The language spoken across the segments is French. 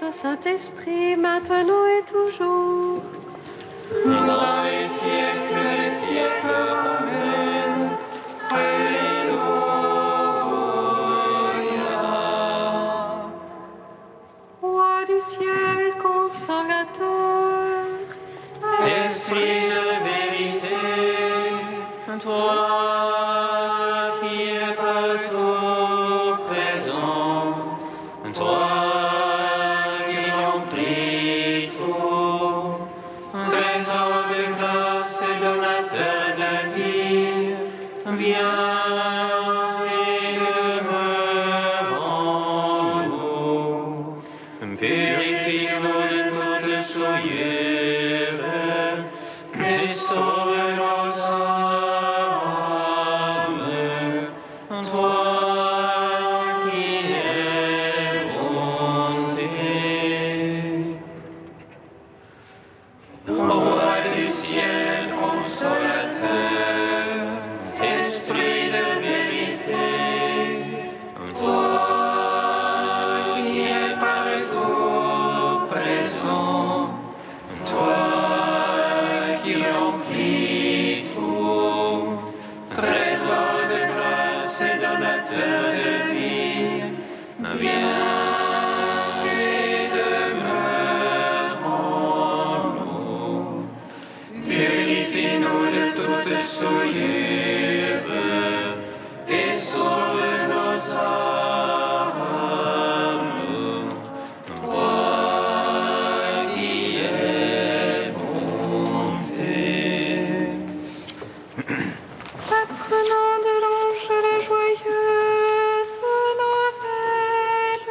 grâce, Saint-Esprit, maintenant et toujours. Dans les siècles des siècles. Amen. Alléluia. Roi du ciel, consolateur, Esprit de vérité, toi qui es partout présent, toi qui remplis tout, trésor de grâce et donateur de vie, viens et demeure en nous. Purifie-nous de toute souillure et sauve nos âmes. Toi qui es bonté. Roi du ciel, consolateur, Esprit de vérité, toi qui es partout présent, toi qui remplis tout, trésor de grâce et donateur de vie, viens et demeure en nous. Purifie-nous de toute souillure et sauve nos âmes. Toi qui es bonté. apprenant de l'ange la joyeuse nouvelle.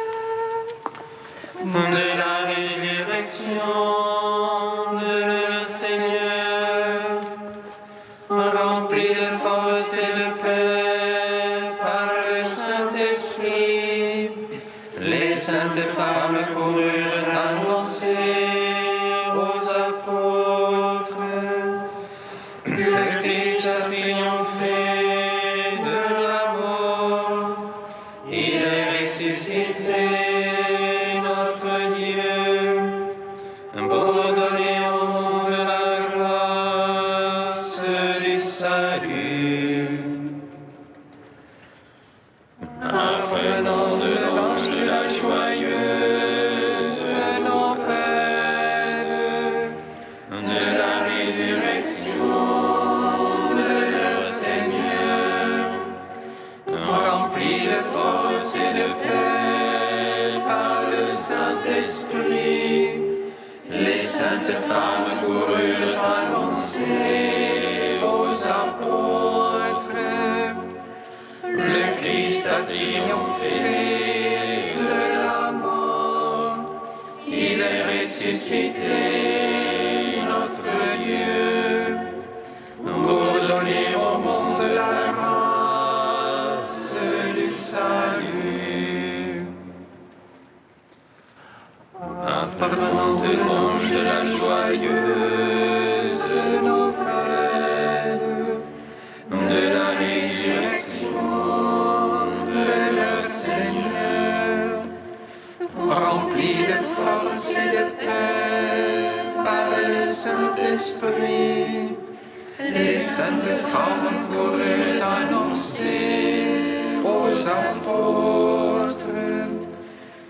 De la résurrection de notre Seigneur, rempli de force et de paix par le Saint-Esprit, les saintes femmes coururent annoncer aux apôtres: le Christ a triomphé de la mort, il est ressuscité, notre Dieu, pour donner au monde la grâce du salut. Apprenant de l'ange la joyeuse nouvelle de la résurrection de leur Seigneur, rempli de force et de paix par le Saint-Esprit, les saintes femmes coururent annoncer aux apôtres: le Christ a triomphé de la mort, il est ressuscité, notre Dieu, pour donner au monde la grâce du salut. Apprenant de l'ange de la joyeuse nouvelle de la résurrection de leur Seigneur, rempli de force et de paix par le Saint-Esprit, les saintes femmes coururent annoncer aux apôtres: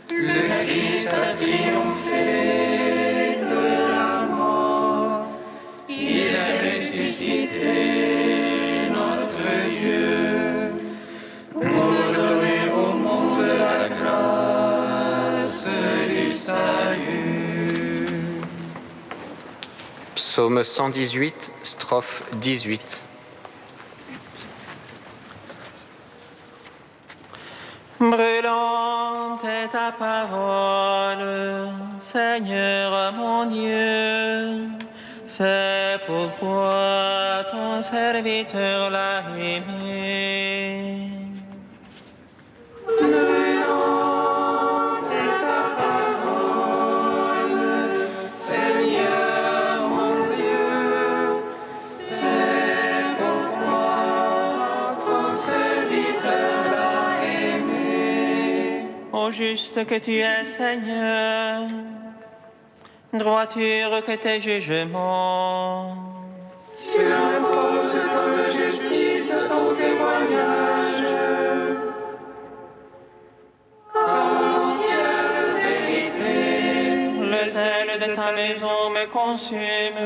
le Christ a triomphé de la mort, il est ressuscité, notre Dieu, pour donner au monde la grâce du salut. Psaume 118, strophe 18. Brûlante est ta parole, Seigneur mon Dieu, c'est pourquoi ton serviteur l'a aimé. Brûlante est ta parole, Seigneur mon Dieu, c'est pourquoi ton serviteur l'a aimé. Au juste que tu es, Seigneur, droiture que tes jugements. Tu imposes comme justice ton témoignage, comme entière vérité. Le zèle de ta maison me consume,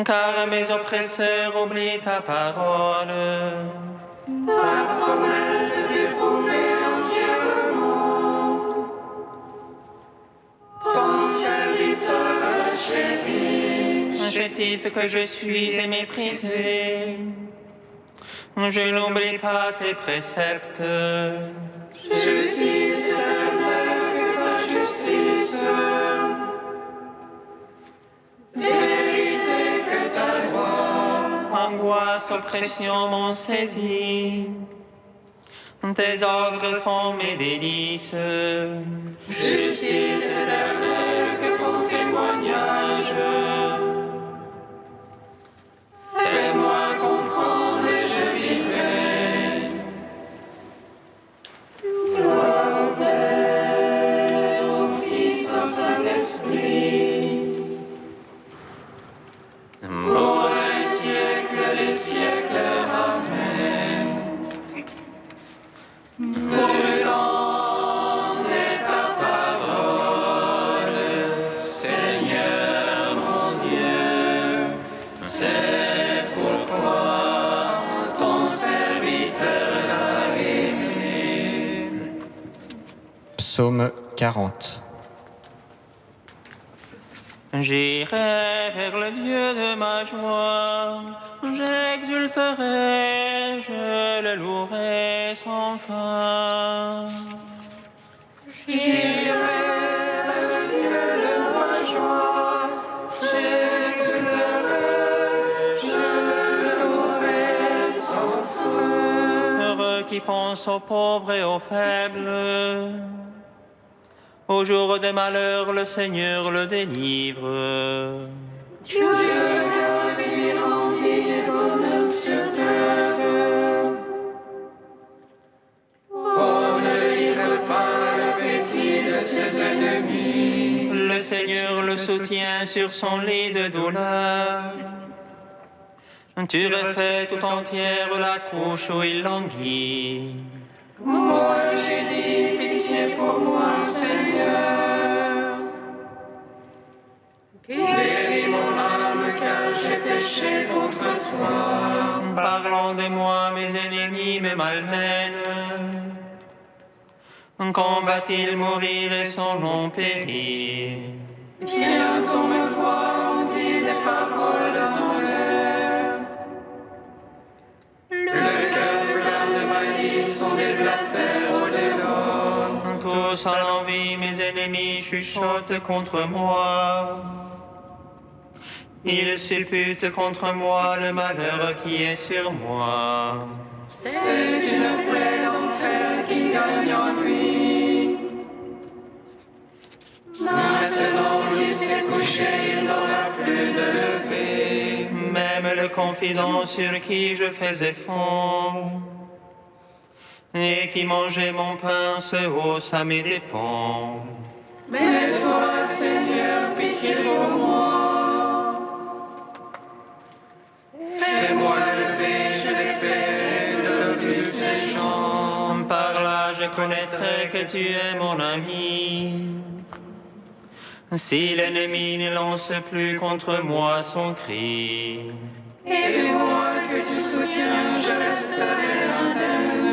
car mes oppresseurs oublient ta parole. Ta promesse est prouvée entièrement. Ton serviteur l'a chéri. Chétif que je suis et méprisé, je n'oublie pas tes préceptes. Justice éternelle que ta justice. Vérité que ta loi. Angoisse, oppression m'ont saisi, tes ordres font mes délices. Justice éternelle que ton témoignage. Fais-moi comprendre et je vivrai. Gloire au Père, au Fils, au Saint-Esprit. Pour les siècles des siècles. Amen. Brûlante est ta parole, Seigneur mon Dieu. C'est pourquoi ton serviteur l'a aimé. Psaume 40. J'irai vers le Dieu de ma joie, j'exulterai, je le louerai sans fin. J'irai vers le Dieu de ma joie, j'exulterai, je le louerai sans fin. Heureux qui pense aux pauvres et aux faibles. Au jour de malheur, le Seigneur le délivre. Dieu garde lui rend vie et bonheur sur terre. On ne livre pas l'appétit de ses ennemis. Le Seigneur le soutient sur son lit de douleur. Tu refais tout entière la couche où il languit. Moi j'ai dit pitié pour moi, Seigneur. Guéris mon âme car j'ai péché contre toi. Parlant de moi, mes ennemis me malmènent. Quand va-t-il mourir et son nom périr? Bientôt me voir, on dit des paroles en l'air. Le cœur plein de malice sont des blasphèmes au-dehors. Tous à l'envie, mes ennemis chuchotent contre moi. Ils supputent contre moi le malheur qui est sur moi. C'est une plaie d'enfer qui gagne en lui. Maintenant qu'il s'est couché, il n'aura plus de lever. Même le confident sur qui je faisais fond et qui mangeait mon pain se hausse à mes dépens. Mais toi, Seigneur, pitié pour moi. Fais-moi lever, je les paierai de tous ces gens. Par là, je connaîtrai que tu es mon ami. Si l'ennemi ne lance plus contre moi son cri. Et moi que tu soutiens, je resterai indemne.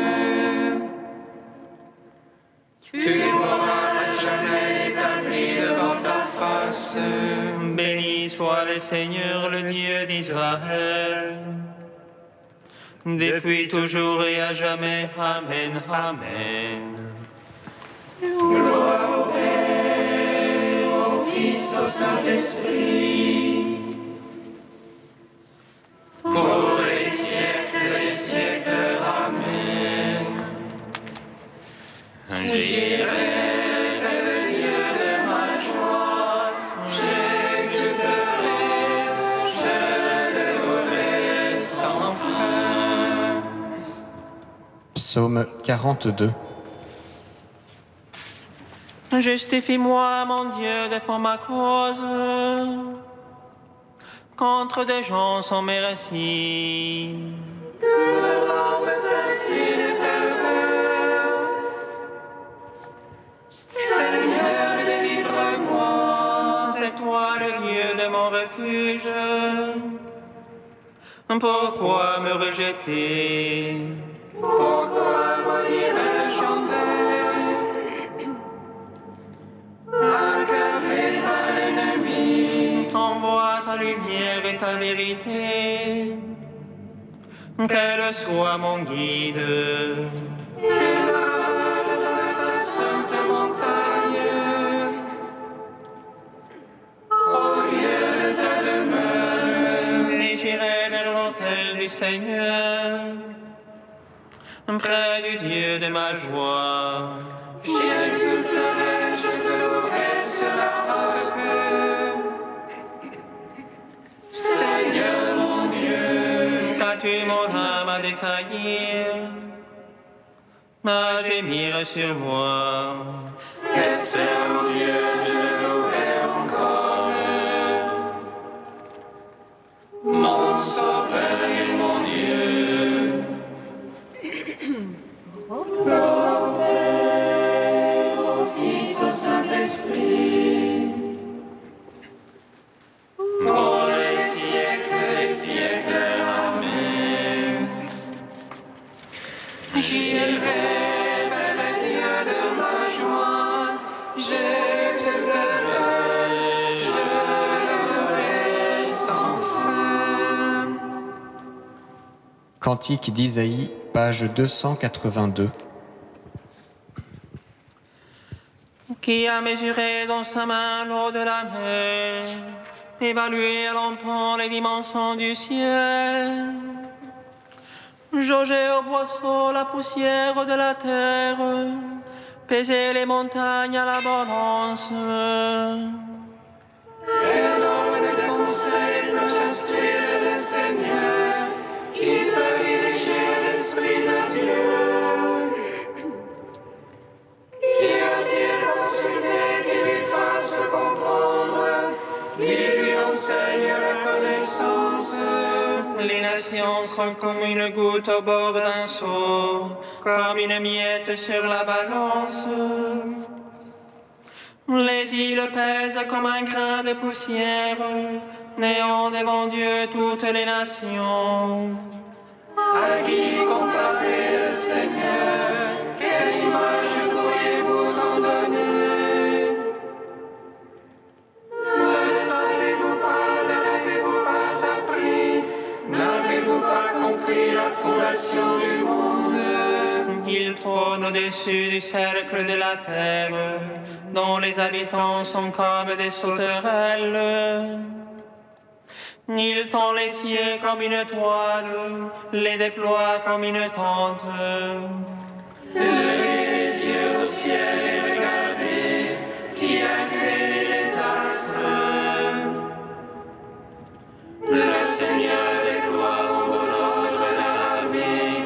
Tu m'auras jamais établi devant ta face. Béni soit le Seigneur, le Dieu d'Israël, depuis toujours et à jamais. Amen, amen. Gloire au Père, au Fils, au Saint-Esprit, pour les siècles des siècles. Amen. J'irai vers le Dieu de ma joie, j'exulterai, je le louerai sans fin. Psaume 42. Justifie-moi, mon Dieu, défends ma cause. Contre des gens sans merci. De l'arme perfide et pervers. Seigneur, délivre-moi. C'est toi le Dieu de mon refuge. Pourquoi me rejeter? Pourquoi maudire le chanteur? Acclamé par l'ennemi. Envoie ta lumière et ta vérité. Qu'elle soit mon guide. Élève ta sainte montagne. Au lieu de ta demeure. Et j'irai vers l'autel du Seigneur, près du Dieu de ma joie. J'exulterai, je te louerai sur la harpe. Seigneur mon Dieu, Qu'as-tu mon âme à défaillir, à gémir sur moi? Esther mon Dieu, je le louerai encore. Mon Sauveur et mon Dieu. Au Père, au Fils, au Saint-Esprit. Pour les siècles des siècles. Amen. J'irai vers le Dieu de ma joie. J'exulterai, je louerai sans fin. Cantique d'Isaïe, page 282. Qui a mesuré dans sa main l'eau de la mer, évalué à l'emprunt les dimensions du ciel, jaugé au boisseau la poussière de la terre, pesé les montagnes à la balance. Et l'homme de conseil peut instruire le Seigneur, qui peut diriger l'Esprit de Dieu. Qui a-t-il consulté qui lui fasse comprendre, qui lui enseigne la connaissance? Les nations sont comme une goutte au bord d'un seau, comme une miette sur la balance. Les îles pèsent comme un grain de poussière, néant devant Dieu toutes les nations. À qui comparer le Seigneur? Quelle image pourriez-vous en donner? Ne savez-vous pas, ne l'avez-vous pas appris? N'avez-vous pas compris la fondation du monde? Il trône au-dessus du cercle de la terre, dont les habitants sont comme des sauterelles. Il tend les cieux comme une toile, les déploie comme une tente. Levez les yeux au ciel et regardez, qui a créé les astres. Le Seigneur déploie en bon ordre l'armée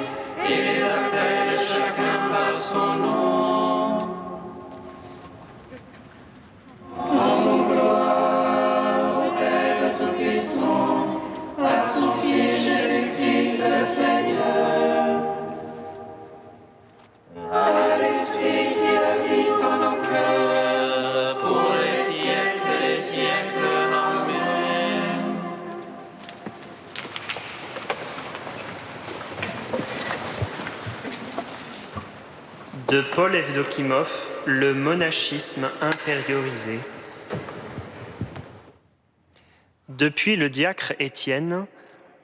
et les appelle chacun par son nom. Rendons gloire au Père Tout-Puissant, à son Fils Jésus-Christ le Seigneur. À l'Esprit qui habite en nos cœurs, pour les siècles des siècles. Amen. De Paul Evdokimov, le monachisme intériorisé. Depuis le diacre Étienne,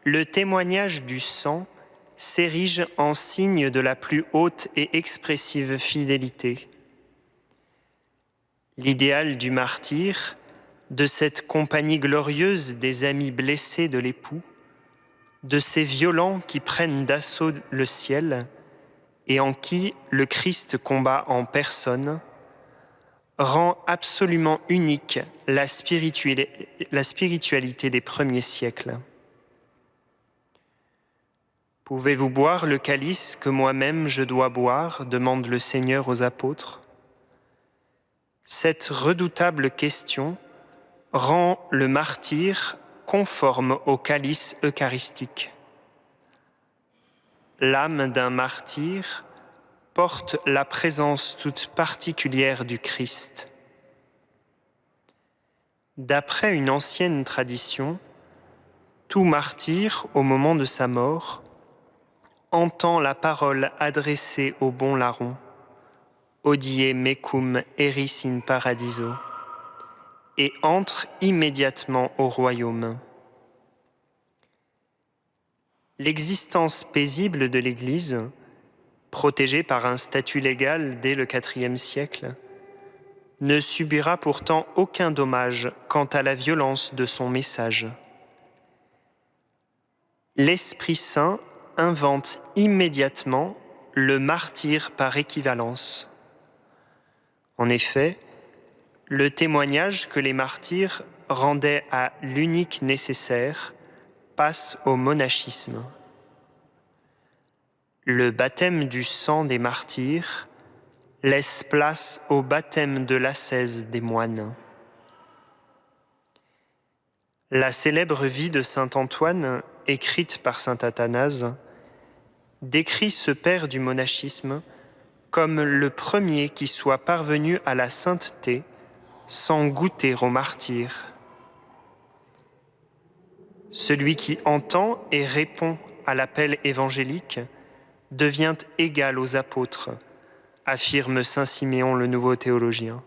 le témoignage du sang s'érige en signe de la plus haute et expressive fidélité. L'idéal du martyr, de cette compagnie glorieuse des amis blessés de l'époux, de ces violents qui prennent d'assaut le ciel et en qui le Christ combat en personne, rend absolument unique la spiritualité des premiers siècles. Pouvez-vous boire le calice que moi-même je dois boire ? Demande le Seigneur aux apôtres. Cette redoutable question rend le martyr conforme au calice eucharistique. L'âme d'un martyr porte la présence toute particulière du Christ. D'après une ancienne tradition, tout martyr, au moment de sa mort, entend la parole adressée au bon larron, Hodie mecum eris in paradiso, et entre immédiatement au royaume. L'existence paisible de l'Église, protégée par un statut légal dès le IVe siècle, ne subira pourtant aucun dommage quant à la violence de son message. L'Esprit Saint invente immédiatement le martyr par équivalence. En effet, le témoignage que les martyrs rendaient à l'unique nécessaire passe au monachisme. Le baptême du sang des martyrs laisse place au baptême de l'ascèse des moines. La célèbre vie de saint Antoine, écrite par saint Athanase, décrit ce père du monachisme comme le premier qui soit parvenu à la sainteté sans goûter au martyre. Celui qui entend et répond à l'appel évangélique devient égal aux apôtres, affirme saint Siméon le nouveau théologien.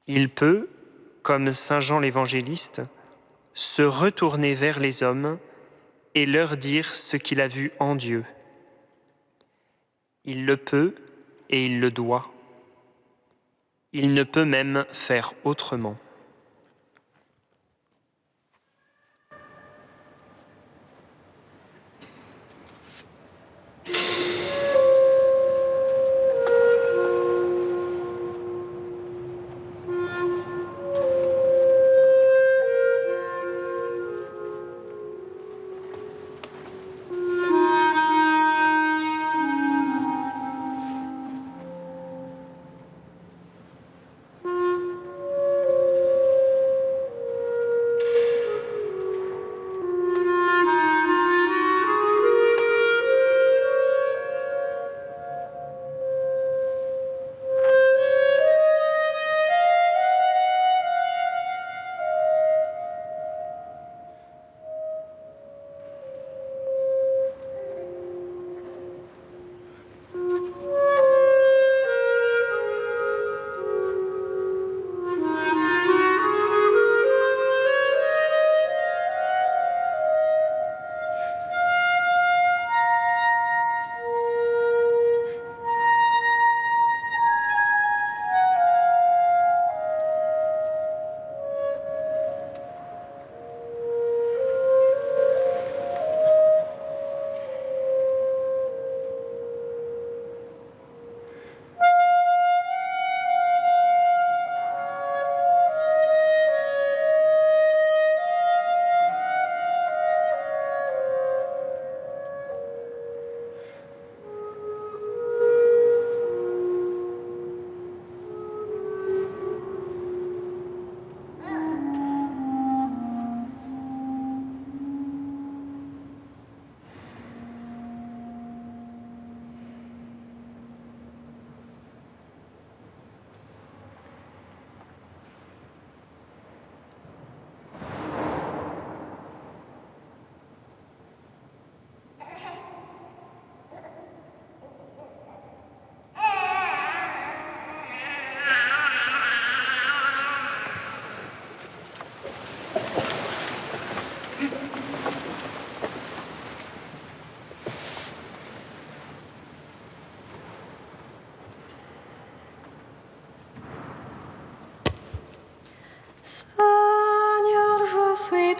Il peut, comme saint Jean l'évangéliste, se retourner vers les hommes et leur dire ce qu'il a vu en Dieu. Il le peut et il le doit. Il ne peut même faire autrement.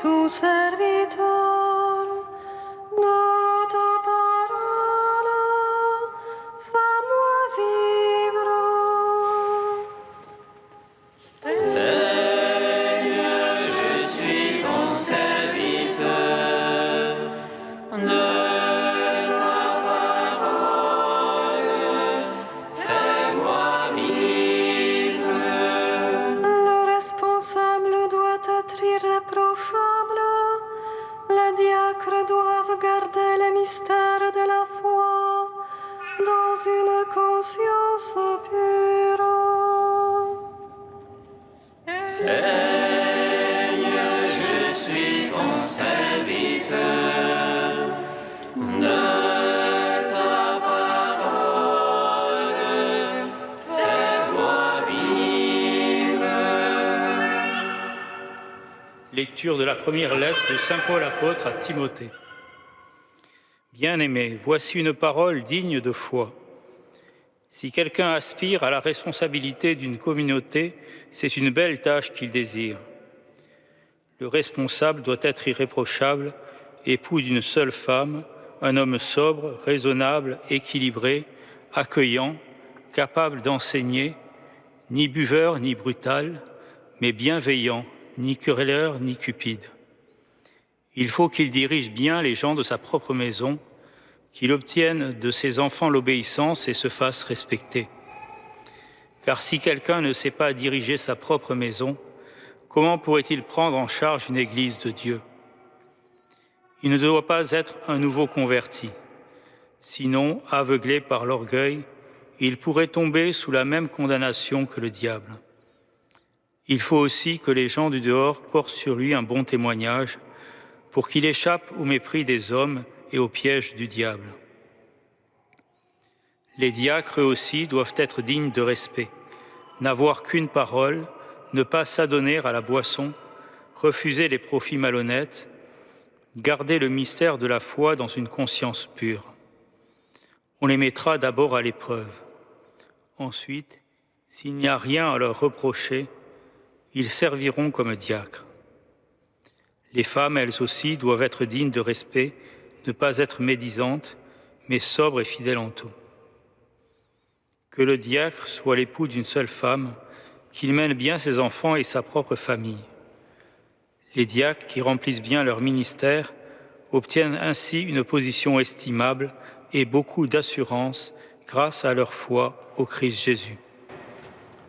tu servitor, da ta parola, fais-moi vivre. Seigneur, je suis ton serviteur, de ta parole, fais-moi vivre. une conscience pure. Seigneur, je suis ton serviteur. De ta parole, fais-moi vivre. Lecture de la première lettre de saint Paul apôtre à Timothée. Bien-aimés, voici une parole digne de foi. Si quelqu'un aspire à la responsabilité d'une communauté, c'est une belle tâche qu'il désire. Le responsable doit être irréprochable, époux d'une seule femme, un homme sobre, raisonnable, équilibré, accueillant, capable d'enseigner, ni buveur ni brutal, mais bienveillant, ni querelleur ni cupide. Il faut qu'il dirige bien les gens de sa propre maison, qu'il obtienne de ses enfants l'obéissance et se fasse respecter. Car si quelqu'un ne sait pas diriger sa propre maison, comment pourrait-il prendre en charge une église de Dieu? Il ne doit pas être un nouveau converti. Sinon, aveuglé par l'orgueil, il pourrait tomber sous la même condamnation que le diable. Il faut aussi que les gens du dehors portent sur lui un bon témoignage pour qu'il échappe au mépris des hommes et au piège du diable. Les diacres eux aussi doivent être dignes de respect, n'avoir qu'une parole, ne pas s'adonner à la boisson, refuser les profits malhonnêtes, garder le mystère de la foi dans une conscience pure. On les mettra d'abord à l'épreuve. Ensuite, s'il n'y a rien à leur reprocher, ils serviront comme diacres. Les femmes, elles aussi, doivent être dignes de respect, ne pas être médisantes, mais sobres et fidèles en tout. Que le diacre soit l'époux d'une seule femme, qu'il mène bien ses enfants et sa propre famille. Les diacres qui remplissent bien leur ministère obtiennent ainsi une position estimable et beaucoup d'assurance grâce à leur foi au Christ Jésus.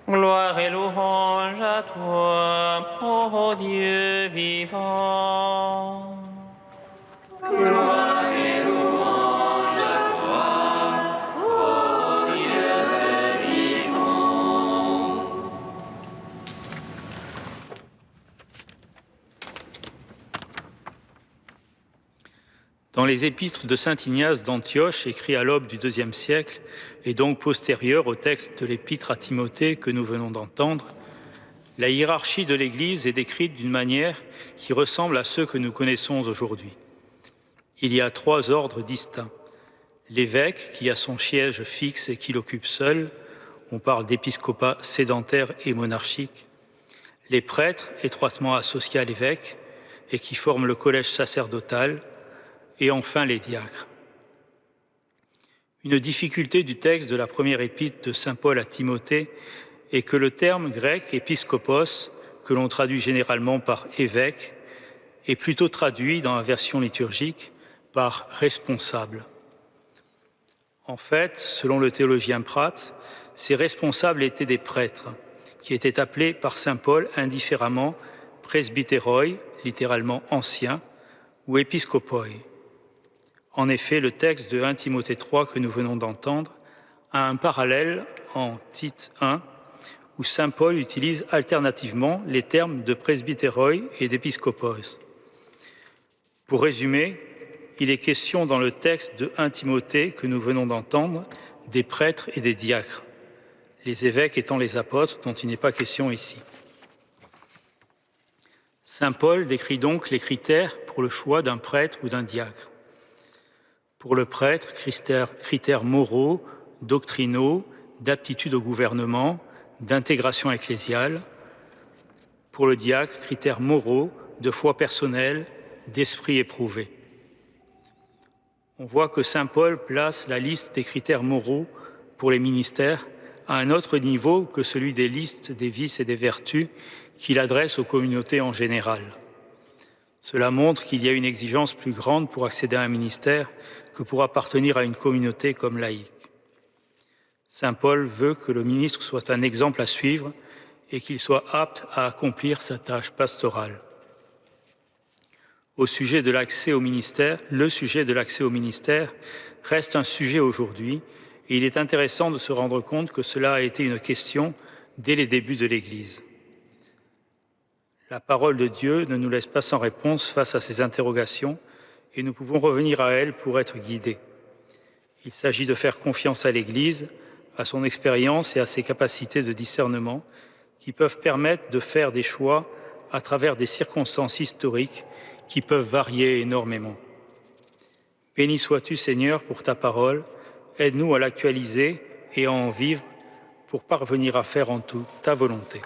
Gloire et louange à toi, ô Dieu vivant. Gloire et louange à toi, ô Dieu vivant. Dans les épîtres de saint Ignace d'Antioche, écrits à l'aube du IIe siècle, et donc postérieurs au texte de l'épître à Timothée que nous venons d'entendre, la hiérarchie de l'Église est décrite d'une manière qui ressemble à ceux que nous connaissons aujourd'hui. Il y a 3 ordres distincts. L'évêque, qui a son siège fixe et qui l'occupe seul, on parle d'épiscopat sédentaire et monarchique. Les prêtres, étroitement associés à l'évêque et qui forment le collège sacerdotal, et enfin les diacres. Une difficulté du texte de la première épître de saint Paul à Timothée est que le terme grec épiscopos, que l'on traduit généralement par évêque, est plutôt traduit dans la version liturgique par responsable. En fait, selon le théologien Prat, ces responsables étaient des prêtres, qui étaient appelés par saint Paul indifféremment presbytéroi, littéralement ancien, ou épiscopoi. En effet, le texte de 1 Timothée 3 que nous venons d'entendre a un parallèle en Tite 1, où saint Paul utilise alternativement les termes de presbytéroi et d'épiscopos. Pour résumer, il est question dans le texte de 1 Timothée que nous venons d'entendre des prêtres et des diacres, les évêques étant les apôtres dont il n'est pas question ici. Saint Paul décrit donc les critères pour le choix d'un prêtre ou d'un diacre. Pour le prêtre, critères moraux, doctrinaux, d'aptitude au gouvernement, d'intégration ecclésiale. Pour le diacre, critères moraux, de foi personnelle, d'esprit éprouvé. On voit que saint Paul place la liste des critères moraux pour les ministères à un autre niveau que celui des listes des vices et des vertus qu'il adresse aux communautés en général. Cela montre qu'il y a une exigence plus grande pour accéder à un ministère que pour appartenir à une communauté comme laïque. Saint Paul veut que le ministre soit un exemple à suivre et qu'il soit apte à accomplir sa tâche pastorale. Le sujet de l'accès au ministère reste un sujet aujourd'hui Et il est intéressant de se rendre compte que cela a été une question dès les débuts de l'Église. La parole de Dieu ne nous laisse pas sans réponse face à ces interrogations et nous pouvons revenir à elle pour être guidés. Il s'agit de faire confiance à l'Église, à son expérience et à ses capacités de discernement qui peuvent permettre de faire des choix à travers des circonstances historiques qui peuvent varier énormément. Béni sois-tu, Seigneur, pour ta parole. Aide-nous à l'actualiser et à en vivre pour parvenir à faire en tout ta volonté.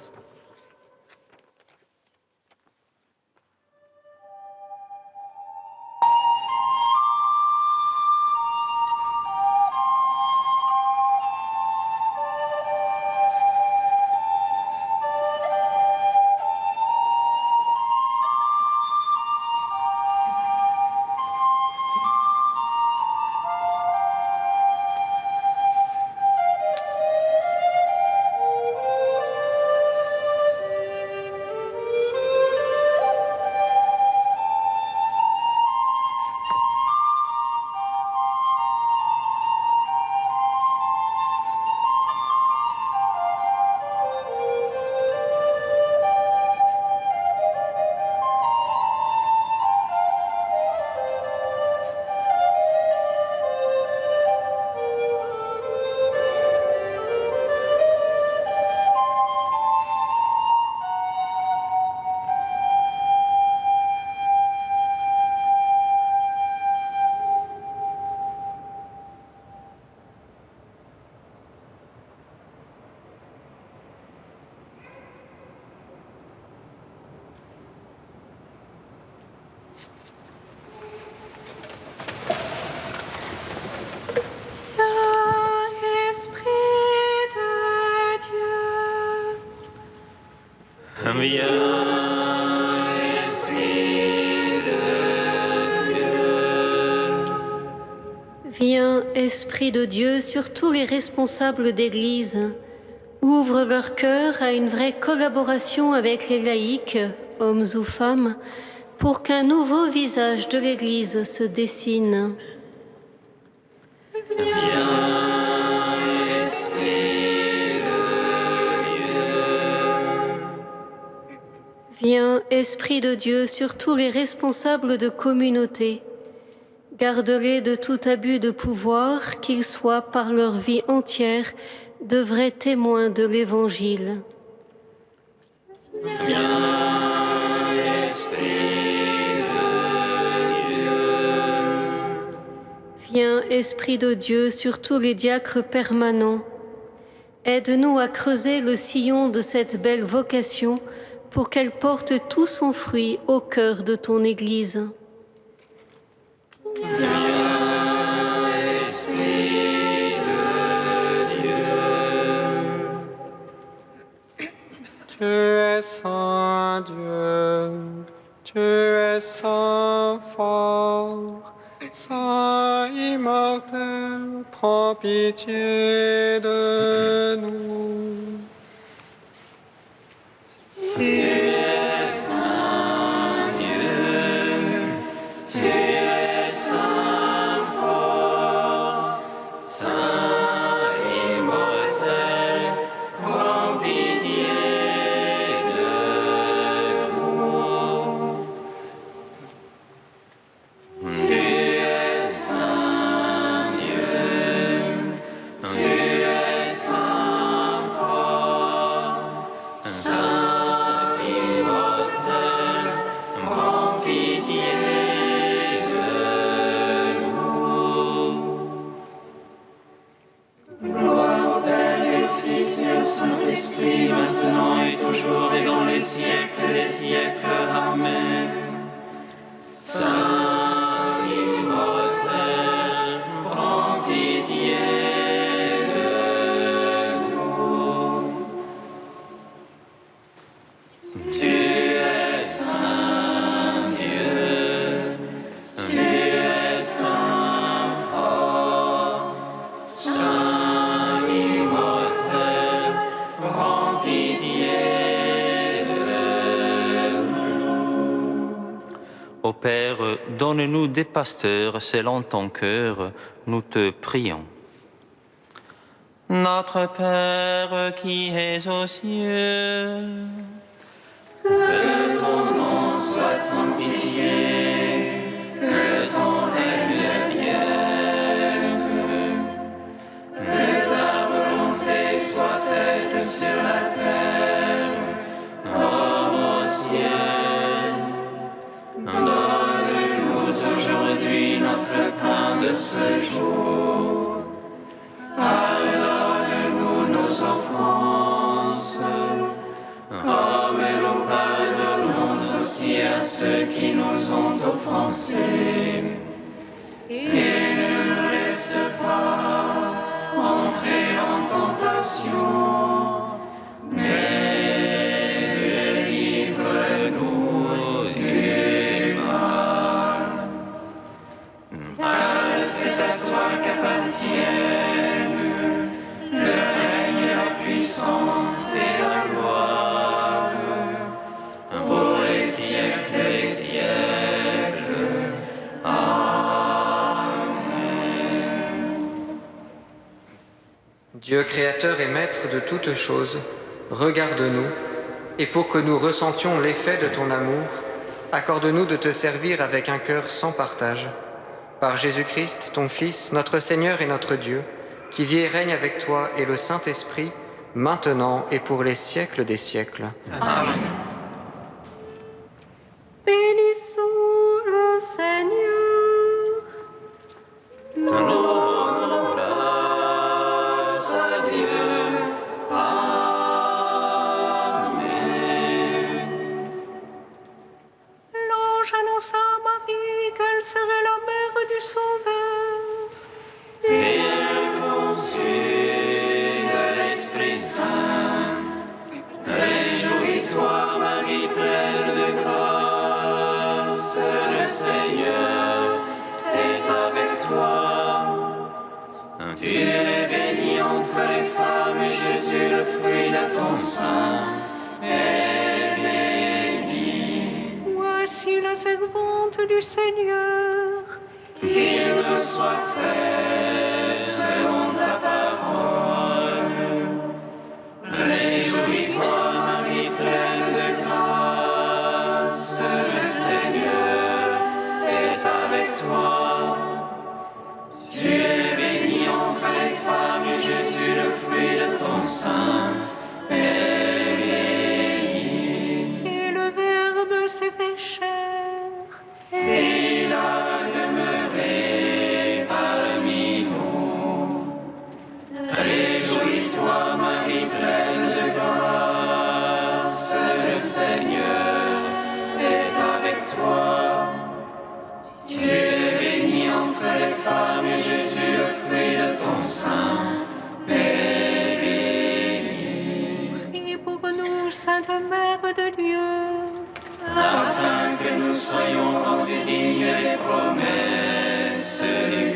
Viens, Esprit de Dieu, sur tous les responsables d'Église. Ouvre leur cœur à une vraie collaboration avec les laïcs, hommes ou femmes, pour qu'un nouveau visage de l'Église se dessine. Viens, Esprit de Dieu, sur tous les responsables de communauté. Garde-les de tout abus de pouvoir, qu'ils soient par leur vie entière de vrais témoins de l'Évangile. Viens, Esprit de Dieu. Viens, Esprit de Dieu, sur tous les diacres permanents. Aide-nous à creuser le sillon de cette belle vocation pour qu'elle porte tout son fruit au cœur de ton Église. Viens, Esprit de Dieu. Tu es saint Dieu, tu es saint fort, saint immortel, prends pitié de nous. Tu es saint Dieu, tu es saint fort, saint immortel, prends pitié de nous. Tu es saint Dieu, tu es saint fort, saint immortel, prends pitié de nous. Gloire au Père et au Fils et au Saint-Esprit, maintenant et toujours et dans les siècles des siècles. Amen. Saint immortel, prends pitié de nous. Tu es saint Dieu, tu es saint fort, saint immortel, prends pitié de nous. Ô Père, donne-nous des pasteurs selon ton cœur, nous te prions. Notre Père qui es aux cieux, que ton nom soit sanctifié, que ton règne vienne, que ta volonté soit faite sur la terre comme au ciel. Donne-nous aujourd'hui notre pain de ce jour. Pardonne-nous nos offenses, comme nous pardonnons aussi à ceux qui nous ont offensés. Et ne nous laisse pas entrer en tentation, mais délivre-nous du mal. Car c'est à toi qu'appartiennent le règne, la puissance et la gloire, pour les siècles des siècles. Amen. Dieu créateur et maître de toutes choses, regarde-nous, et pour que nous ressentions l'effet de ton amour, accorde-nous de te servir avec un cœur sans partage. Par Jésus-Christ, ton Fils, notre Seigneur et notre Dieu, qui vit et règne avec toi et le Saint-Esprit, maintenant et pour les siècles des siècles. Amen. Bénissons le Seigneur. Rendons grâce à Dieu. Amen. L'ange annonça à Marie qu'elle serait la mère du Sauveur. Et conçue de l'Esprit Saint, réjouis-toi, Marie pleine de grâce, le Seigneur est avec toi. Tu es bénie entre les femmes et Jésus, le fruit de ton sein, est béni. Voici la servante du Seigneur. Qu'il me soit fait selon ta parole. Réjouis-toi, Marie pleine de grâce, le Seigneur est avec toi. Tu es bénie entre les femmes et Jésus, le fruit de ton sein, est béni. Et le Verbe s'est fait chair. Et il a demeuré parmi nous. Réjouis-toi, Marie pleine de grâce, le Seigneur est avec toi. Tu es bénie entre les femmes et Jésus, le fruit de ton sein, est béni. Priez pour nous, Sainte Mère de Dieu. Afin que nous soyons rendus dignes des promesses du